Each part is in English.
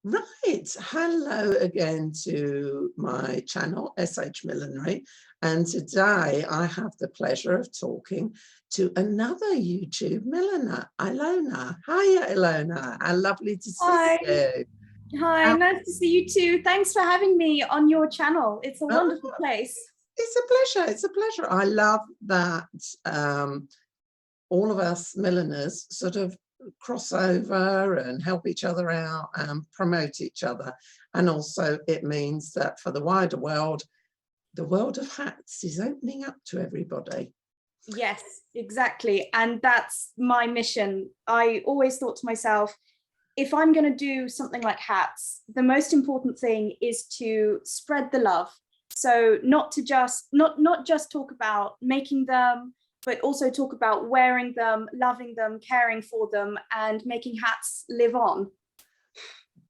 Right, hello again to my channel, SH Millinery, and today I have the pleasure of talking to another YouTube milliner, Ilona. Hiya, Ilona, how lovely to see Hi. you. Hi, nice to see you too. Thanks for having me on your channel. It's a wonderful place. It's a pleasure, it's a pleasure. I love that all of us milliners sort of cross over and help each other out and promote each other. And also it means that for the wider world, the world of hats is opening up to everybody. Yes, exactly. And that's my mission. I always thought to myself, if I'm going to do something like hats, the most important thing is to spread the love. So not just talk about making them, but also talk about wearing them, loving them, caring for them, and making hats live on.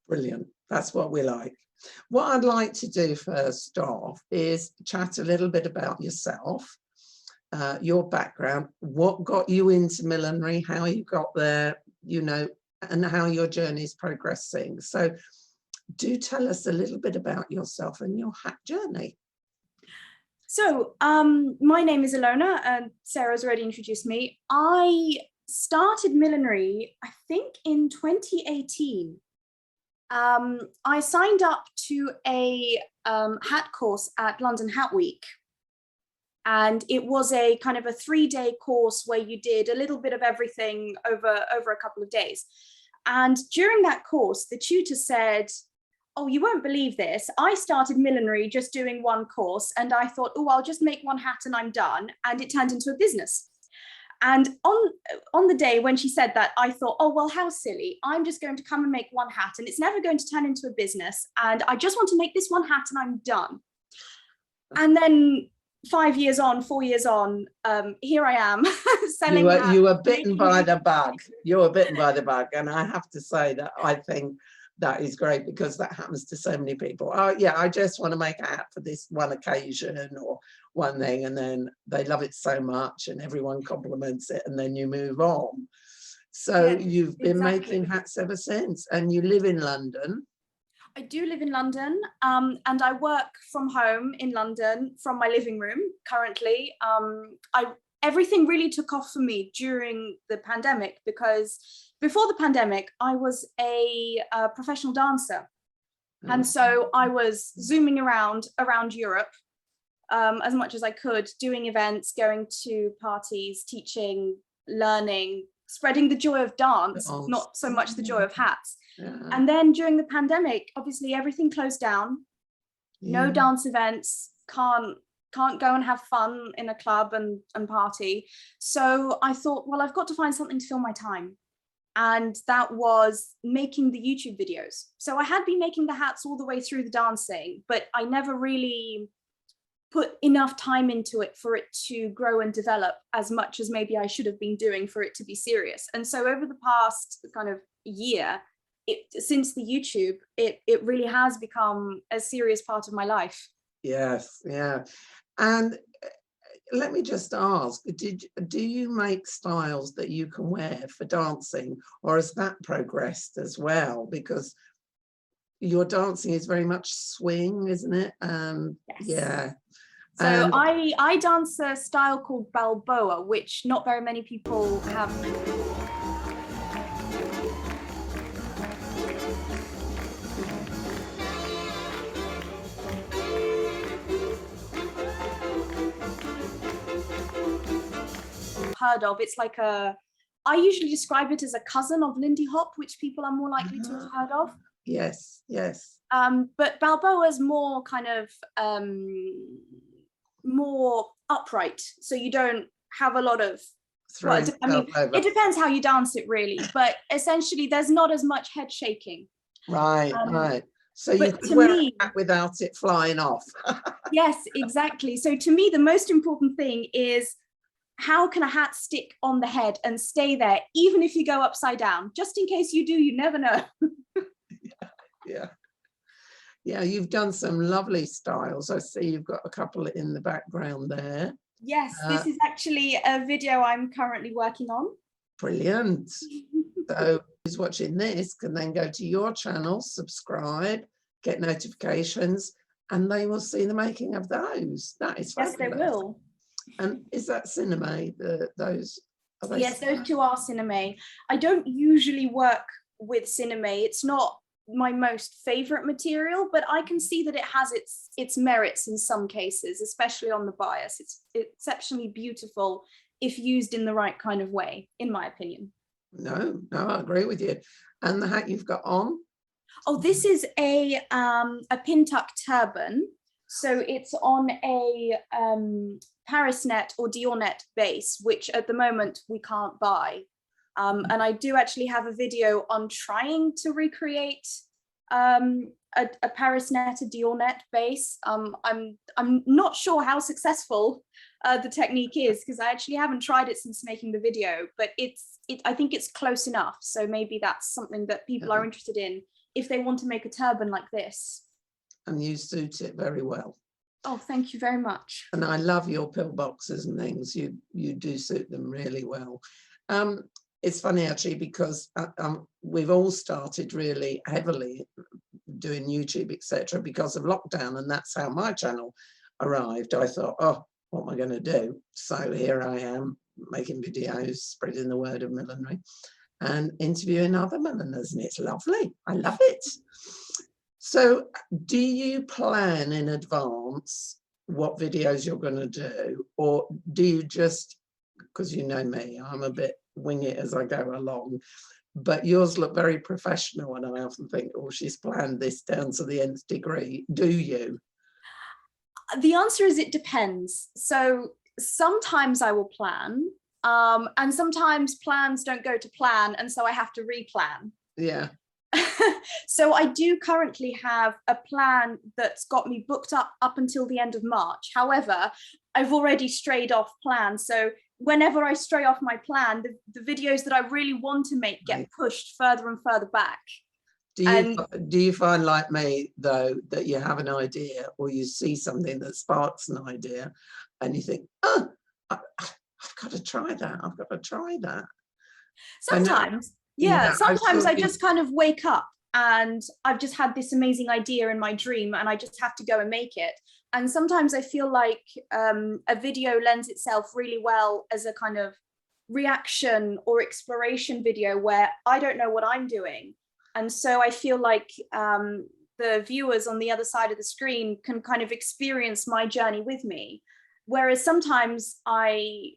Brilliant. That's what we like. What I'd like to do first off is chat a little bit about yourself, your background, what got you into millinery, how you got there, you know, and how your journey is progressing. So do tell us a little bit about yourself and your hat journey. So my name is Ilona, and Sarah's already introduced me. I started millinery, I think, in 2018. I signed up to a hat course at London Hat Week. And it was a kind of a 3-day course where you did a little bit of everything over a couple of days. And during that course, the tutor said, "Oh, you won't believe this. I started millinery just doing one course, and I thought, oh, I'll just make one hat and I'm done." And it turned into a business. And on the day when she said that, I thought, oh, well, how silly. I'm just going to come and make one hat and it's never going to turn into a business. And I just want to make this one hat and I'm done. And then 5 years on, 4 years on, here I am selling hats. You were bitten by the bug. You were bitten by the bug. And I have to say that I think that is great because that happens to so many people. Oh yeah, I just want to make a hat for this one occasion or one thing, and then they love it so much and everyone compliments it and then you move on. So yeah, you've been making hats ever since, and you live in London. I do live in London, and I work from home in London from my living room currently. Everything really took off for me during the pandemic, because before the pandemic, I was a professional dancer. And so I was zooming around Europe as much as I could, doing events, going to parties, teaching, learning, spreading the joy of dance, not so much the joy of hats. Yeah. And then during the pandemic, obviously everything closed down. Yeah. No dance events, can't go and have fun in a club and party. So I thought, well, I've got to find something to fill my time. And that was making the YouTube videos. So I had been making the hats all the way through the dancing, but I never really put enough time into it for it to grow and develop as much as maybe I should have been doing for it to be serious. And so over the past kind of year, since the YouTube, it really has become a serious part of my life. Yes, yeah. And let me just ask, do you make styles that you can wear for dancing, or has that progressed as well? Because your dancing is very much swing, isn't it? Yes. Yeah. So I dance a style called Balboa, which not very many people have. Heard of. It's like I usually describe it as a cousin of Lindy Hop, which people are more likely to have heard of. Yes, yes. But Balboa is more kind of more upright, so you don't have a lot of. Well, I mean, it depends how you dance it, really, but essentially there's not as much head shaking. Right, right. So you can wear a hat without it flying off. Yes, exactly. So to me, the most important thing is, how can a hat stick on the head and stay there, even if you go upside down? Just in case you do, you never know. Yeah. Yeah, you've done some lovely styles. I see you've got a couple in the background there. Yes, this is actually a video I'm currently working on. Brilliant. So who's watching this can then go to your channel, subscribe, get notifications, and they will see the making of those. That is fabulous. Yes, they will. And is that cinema? Those? Yes, those two are cinema. I don't usually work with cinema. It's not my most favorite material, but I can see that it has its merits in some cases, especially on the bias. It's exceptionally beautiful if used in the right kind of way, in my opinion. No, I agree with you. And the hat you've got on? Oh, this is a pin tuck turban. So it's on a Paris net or Dior net base, which at the moment we can't buy. And I do actually have a video on trying to recreate a Paris net, a Dior net base. I'm not sure how successful the technique is, because I actually haven't tried it since making the video, but I think it's close enough. So maybe that's something that people are interested in if they want to make a turban like this. And you suit it very well. Oh, thank you very much. And I love your pillboxes and things. You do suit them really well. It's funny actually, because we've all started really heavily doing YouTube, etc., because of lockdown, and that's how my channel arrived. I thought, oh, what am I going to do? So here I am making videos, spreading the word of millinery and interviewing other milliners, and it's lovely. I love it. So do you plan in advance what videos you're going to do, or do you just, because you know me, I'm a bit wing it as I go along, but yours look very professional, and I often think, oh, she's planned this down to the nth degree. Do you? The answer is it depends. So sometimes I will plan, and sometimes plans don't go to plan, and so I have to replan. Yeah. So I do currently have a plan that's got me booked up until the end of March. However, I've already strayed off plan. So whenever I stray off my plan, the videos that I really want to make get pushed further and further back. Do you find, like me, though, that you have an idea, or you see something that sparks an idea and you think, oh, I've got to try that. I've got to try that. Sometimes. Yeah, sometimes I just kind of wake up and I've just had this amazing idea in my dream and I just have to go and make it. And sometimes I feel like a video lends itself really well as a kind of reaction or exploration video where I don't know what I'm doing. And so I feel like the viewers on the other side of the screen can kind of experience my journey with me. Whereas sometimes I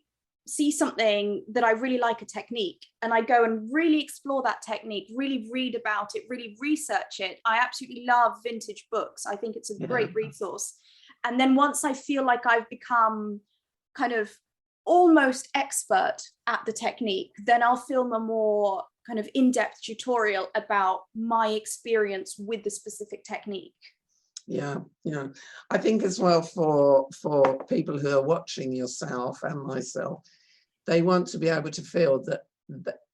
see something that I really like, a technique, and I go and really explore that technique, really read about it, really research it. I absolutely love vintage books. I think it's a great resource. And then once I feel like I've become kind of almost expert at the technique, then I'll film a more kind of in-depth tutorial about my experience with the specific technique. Yeah. I think as well for people who are watching yourself and myself, they want to be able to feel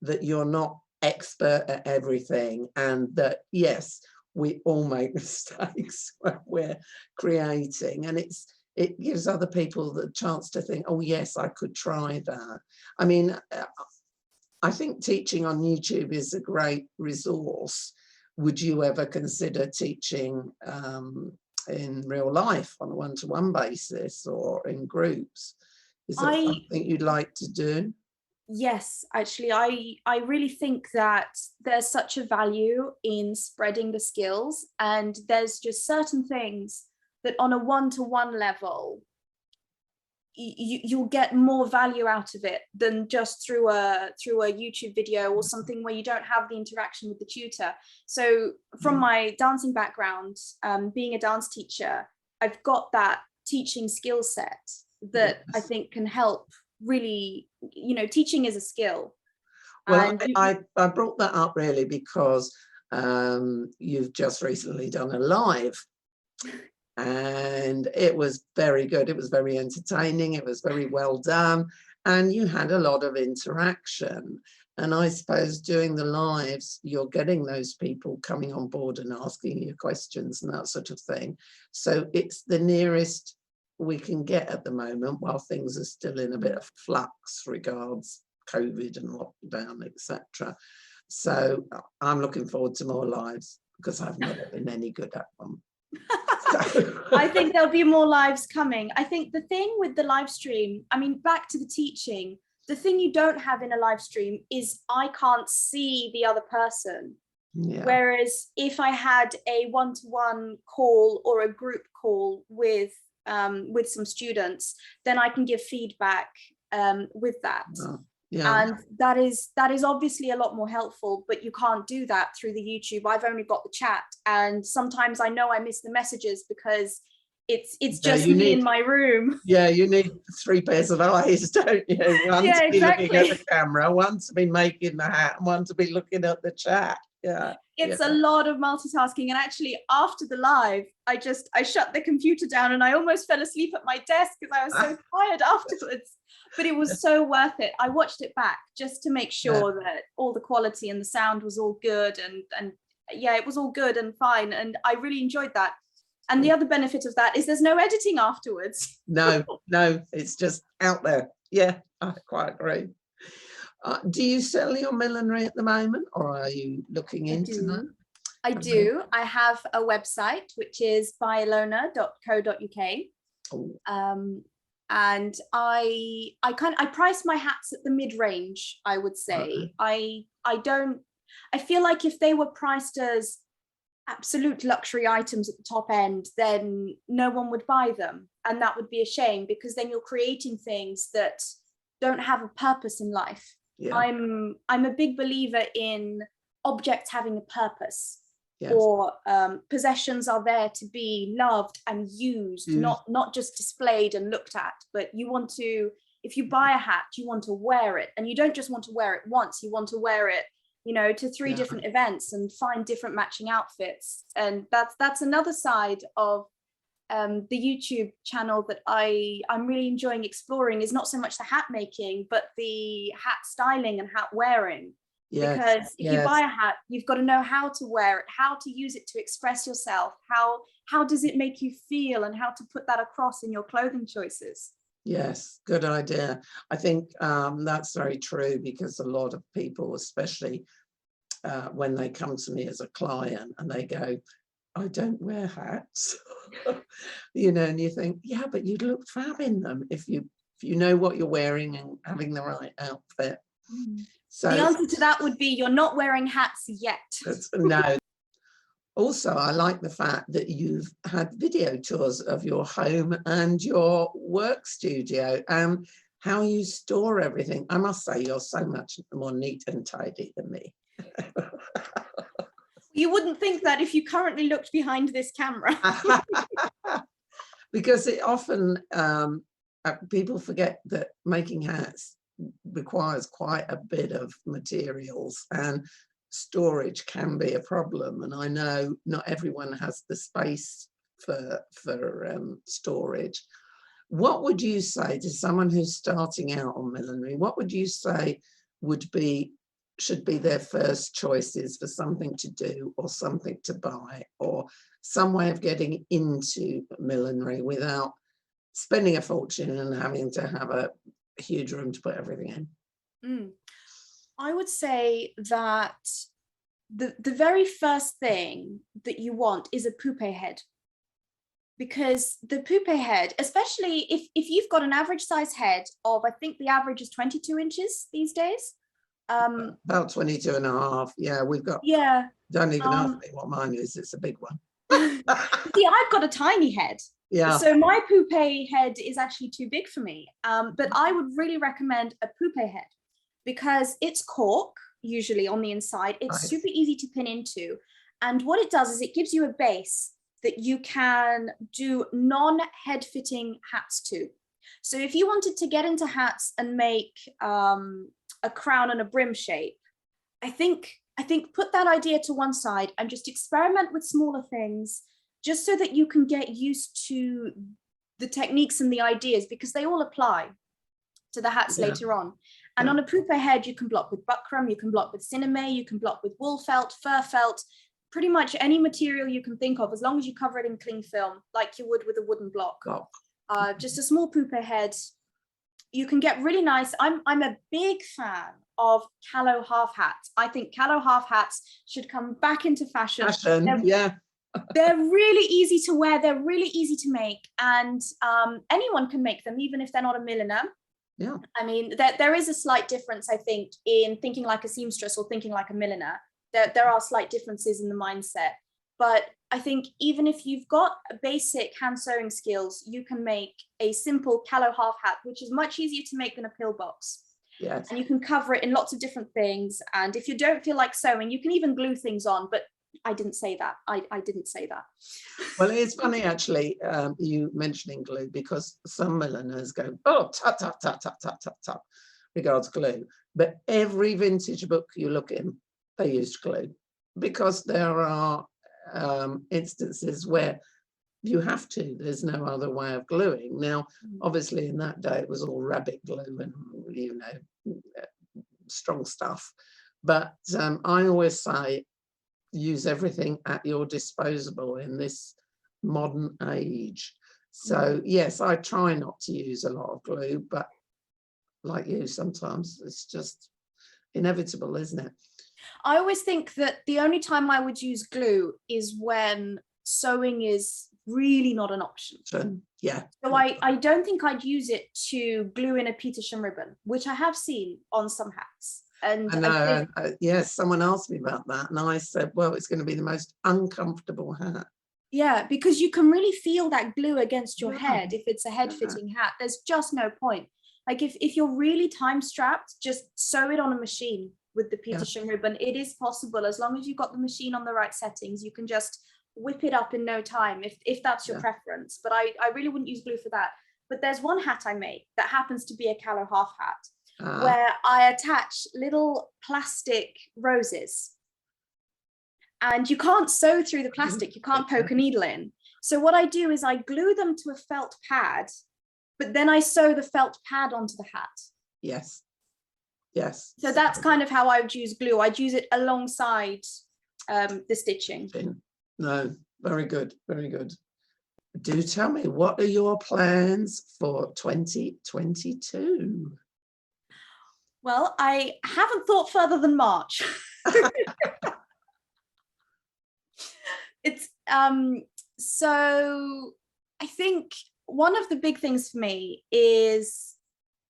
that you're not expert at everything, and that yes, we all make mistakes when we're creating, and it gives other people the chance to think, oh yes, I could try that. I mean, I think teaching on YouTube is a great resource. Would you ever consider teaching in real life on a one-to-one basis or in groups? Is that something you'd like to do? Yes, actually, I really think that there's such a value in spreading the skills, and there's just certain things that on a one-to-one level, you'll get more value out of it than just through a YouTube video or something where you don't have the interaction with the tutor. So from my dancing background, being a dance teacher, I've got that teaching skill set that I think can help really, teaching is a skill. Well, I brought that up really because you've just recently done a live. And it was very good. It was very entertaining. It was very well done. And you had a lot of interaction. And I suppose doing the lives, you're getting those people coming on board and asking you questions and that sort of thing. So it's the nearest we can get at the moment while things are still in a bit of flux regards COVID and lockdown, etc. So I'm looking forward to more lives because I've never been any good at them. So. I think there'll be more lives coming. I think the thing with the live stream, I mean, back to the teaching, the thing you don't have in a live stream is I can't see the other person. Yeah. Whereas if I had a one-to-one call or a group call with some students, then I can give feedback with that. Oh, yeah. And that is obviously a lot more helpful, but you can't do that through the YouTube. I've only got the chat, and sometimes I know I miss the messages because it's just me in my room. Yeah, you need 3 pairs of eyes, don't you? One to be looking at the camera, one to be making the hat, and one to be looking at the chat. Yeah, it's a lot of multitasking. And actually after the live, I shut the computer down and I almost fell asleep at my desk because I was so tired afterwards, but it was so worth it. I watched it back just to make sure that all the quality and the sound was all good, and yeah, it was all good and fine, and I really enjoyed that. And the other benefit of that is there's no editing afterwards. No, it's just out there. Yeah, I quite agree. Do you sell your millinery at the moment, or are you looking into that? I do. I have a website, which is byilona.co.uk. And I price my hats at the mid-range, I would say. Okay. I feel like if they were priced as absolute luxury items at the top end, then no one would buy them, and that would be a shame, because then you're creating things that don't have a purpose in life. Yeah. I'm a big believer in objects having a purpose. Yes. Or possessions are there to be loved and used, not just displayed and looked at, but you want to, if you buy a hat, you want to wear it, and you don't just want to wear it once, you want to wear it, you know, to 3 different events and find different matching outfits. And that's another side of the YouTube channel that I'm really enjoying exploring, is not so much the hat making, but the hat styling and hat wearing. Yes, because if you buy a hat, you've got to know how to wear it, how to use it to express yourself, how does it make you feel, and how to put that across in your clothing choices. Yes, good idea. I think that's very true, because a lot of people, especially when they come to me as a client and they go, I don't wear hats, you know, and you think, yeah, but you'd look fab in them if you know what you're wearing and having the right outfit. So the answer to that would be, you're not wearing hats yet. No. Also, I like the fact that you've had video tours of your home and your work studio and how you store everything. I must say, you're so much more neat and tidy than me. You wouldn't think that if you currently looked behind this camera. Because it often, people forget that making hats requires quite a bit of materials, and storage can be a problem. And I know not everyone has the space for storage. What would you say to someone who's starting out on millinery? What would you say should be their first choices for something to do or something to buy, or some way of getting into millinery without spending a fortune and having to have a huge room to put everything in? I would say that the very first thing that you want is a poupée head, because the poupée head, especially if you've got an average size head of, I think the average is 22 inches these days. About 22 and a half. Yeah, we've got, don't even ask me what mine is, it's a big one. See, I've got a tiny head. Yeah. So my poupée head is actually too big for me. But I would really recommend a poupée head, because it's cork, usually on the inside. It's super easy to pin into. And what it does is it gives you a base that you can do non-head fitting hats to. So if you wanted to get into hats and make a crown and a brim shape, I think put that idea to one side and just experiment with smaller things, just so that you can get used to the techniques and the ideas, because they all apply to the hats later on. And on a poupée head, you can block with buckram, you can block with cinnamon, you can block with wool felt, fur felt, pretty much any material you can think of, as long as you cover it in cling film, like you would with a wooden block. Just a small poupée head you can get really nice. I'm a big fan of calot half hats. I think calot half hats should come back into fashion. Yeah. They're really easy to wear. They're really easy to make, and anyone can make them, even if they're not a milliner. Yeah. I mean, there is a slight difference, I think, in thinking like a seamstress or thinking like a milliner. There are slight differences in the mindset, but I think even if you've got basic hand sewing skills, you can make a simple calot half hat, which is much easier to make than a pillbox. Yes. And you can cover it in lots of different things. And if you don't feel like sewing, you can even glue things on, but I didn't say that. I didn't say that. Well, it's funny actually, you mentioning glue, because some milliners go, oh, tut, tut, tut, tut, tut, tut, tut, regards glue. But every vintage book you look in, they used glue, because there are instances where you have to, there's no other way of gluing. Now, obviously in that day, it was all rabbit glue and, you know, strong stuff. But I always say, use everything at your disposal in this modern age. So yes, I try not to use a lot of glue, but like you, sometimes it's just inevitable, isn't it? I always think that the only time I would use glue is when sewing is really not an option. Yeah. So I don't think I'd use it to glue in a Petersham ribbon, which I have seen on some hats. And I know, yes, someone asked me about that, and I said, well, it's going to be the most uncomfortable hat. Yeah, because you can really feel that glue against your head. If it's a head-fitting hat, there's just no point. Like if you're really time-strapped, just sew it on a machine with the Petersham ribbon. It is possible, as long as you've got the machine on the right settings, you can just whip it up in no time, if that's your preference. But I really wouldn't use glue for that. But there's one hat I make that happens to be a calot half hat, where I attach little plastic roses. And you can't sew through the plastic, you can't poke a needle in. So what I do is I glue them to a felt pad, but then I sew the felt pad onto the hat. Yes. Yes. So that's kind of how I would use glue. I'd use it alongside the stitching. No, very good, very good. Do tell me, what are your plans for 2022? Well, I haven't thought further than March. It's so I think one of the big things for me is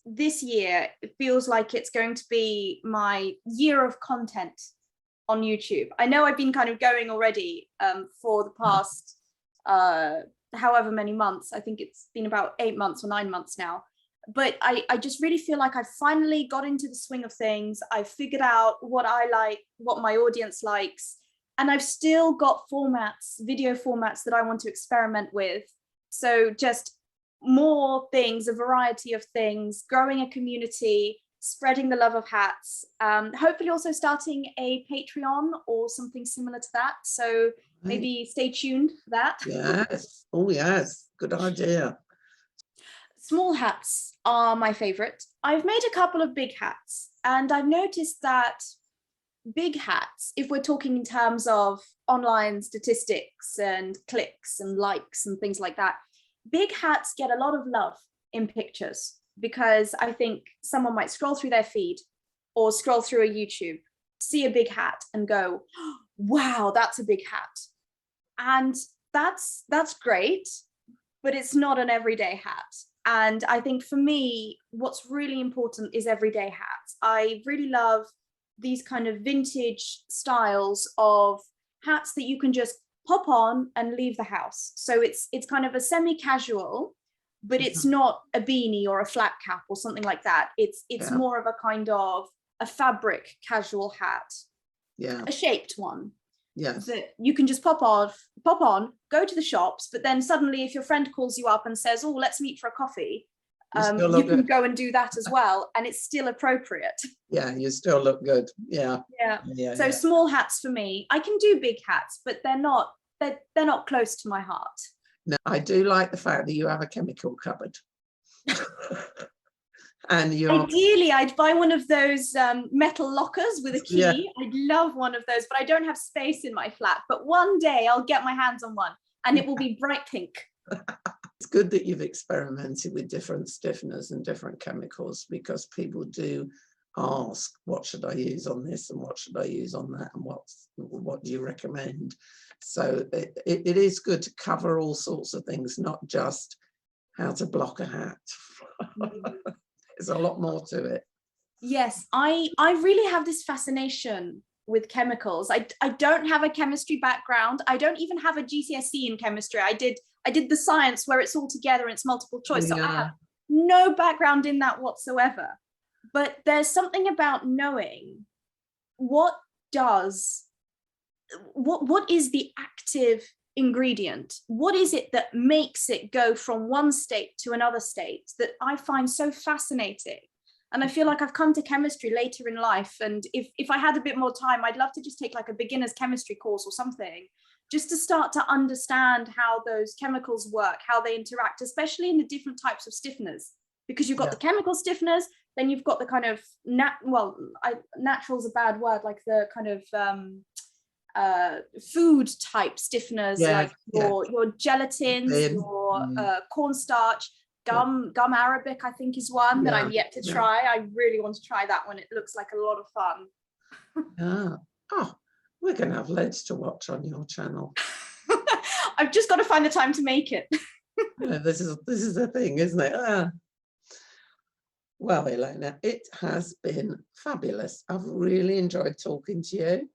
this year, it feels like it's going to be my year of content on YouTube. I know I've been kind of going already for the past however many months. I think it's been about 8 months or 9 months now. But I just really feel like I've finally got into the swing of things. I've figured out what I like, what my audience likes. And I've still got formats, video formats that I want to experiment with. So just more things, a variety of things, growing a community, spreading the love of hats, hopefully also starting a Patreon or something similar to that. So maybe stay tuned for that. Yes. Oh, yes. Good idea. Small hats are my favorite. I've made a couple of big hats, and I've noticed that big hats, if we're talking in terms of online statistics and clicks and likes and things like that, big hats get a lot of love in pictures, because I think someone might scroll through their feed or scroll through a YouTube, see a big hat and go, wow, that's a big hat. And that's great, but it's not an everyday hat. And I think for me, what's really important is everyday hats. I really love these kind of vintage styles of hats that you can just pop on and leave the house. So it's kind of a semi-casual, but it's not a beanie or a flat cap or something like that. It's more of a kind of a fabric casual hat, a shaped one. Yes. That you can just pop on, go to the shops, but then suddenly if your friend calls you up and says, oh, let's meet for a coffee, you can go and do that as well, and it's still appropriate. Yeah, you still look good. Yeah. So small hats for me. I can do big hats, but they're not close to my heart. No, I do like the fact that you have a chemical cupboard. And ideally I'd buy one of those metal lockers with a key. I'd love one of those, but I don't have space in my flat. But one day I'll get my hands on one, and it will be bright pink. It's good that you've experimented with different stiffeners and different chemicals, because people do ask, what should I use on this and what should I use on that, and what do you recommend? So it is good to cover all sorts of things, not just how to block a hat. There's a lot more to it. Yes, I really have this fascination with chemicals. I don't have a chemistry background. I don't even have a GCSE in chemistry. I did the science where it's all together and it's multiple choice. So I have no background in that whatsoever. But there's something about knowing what is the active ingredient? What is it that makes it go from one state to another state that I find so fascinating? And I feel like I've come to chemistry later in life. And if I had a bit more time, I'd love to just take like a beginner's chemistry course or something, just to start to understand how those chemicals work, how they interact, especially in the different types of stiffeners. Because you've got the chemical stiffeners, then you've got the kind of, natural is a bad word, like the kind of food type stiffeners, like your gelatins, your cornstarch. Gum Arabic, I think, is one that I'm yet to try. I really want to try that one. It looks like a lot of fun. Oh, we're going to have loads to watch on your channel. I've just got to find the time to make it. This is the thing, isn't it? Well, Ilona, it has been fabulous. I've really enjoyed talking to you.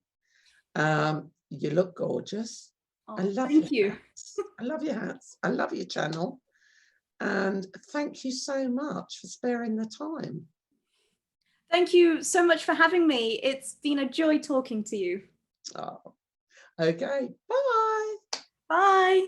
You look gorgeous. Oh, I love thank you. hats. I love your hats. I love your channel. And thank you so much for sparing the time. Thank you so much for having me. It's been a joy talking to you. Oh, okay. Bye. Bye.